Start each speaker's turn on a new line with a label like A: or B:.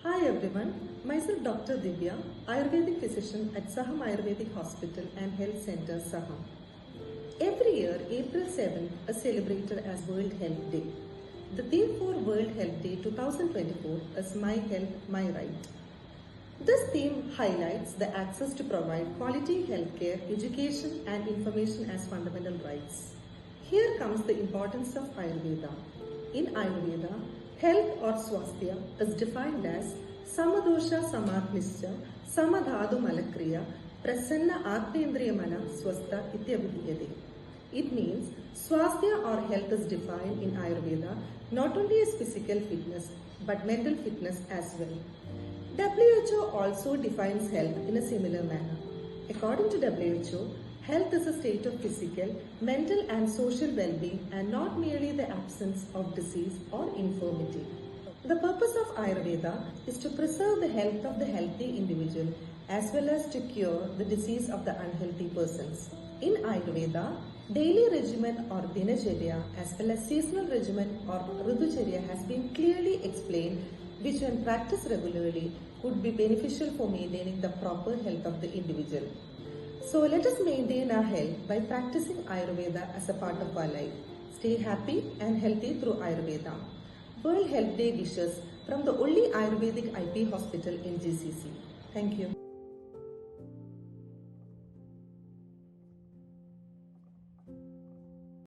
A: Hi everyone, myself Dr. Divya, Ayurvedic physician at Saham Ayurvedic Hospital and Health Center, Saham. Every year, April 7th is celebrated as World Health Day. The theme for World Health Day 2024 is My Health, My Right. This theme highlights the access to provide quality healthcare, education and information as fundamental rights. Here comes the importance of Ayurveda. In Ayurveda, health or swasthya is defined as samadosha samatnischa samadhadu malakriya prasanna atmendriya mana swastha ityabhidhyate. It means swasthya or health is defined in Ayurveda not only as physical fitness but mental fitness as well. WHO also defines health in a similar manner. According to WHO, health is a state of physical, mental and social well-being and not merely the absence of disease or infirmity. The purpose of Ayurveda is to preserve the health of the healthy individual as well as to cure the disease of the unhealthy persons. In Ayurveda, daily regimen or dinacharya as well as seasonal regimen or ridhucharya has been clearly explained, which when practiced regularly could be beneficial for maintaining the proper health of the individual. So let us maintain our health by practicing Ayurveda as a part of our life. Stay happy and healthy through Ayurveda. World Health Day wishes from the only Ayurvedic IP hospital in GCC. Thank you.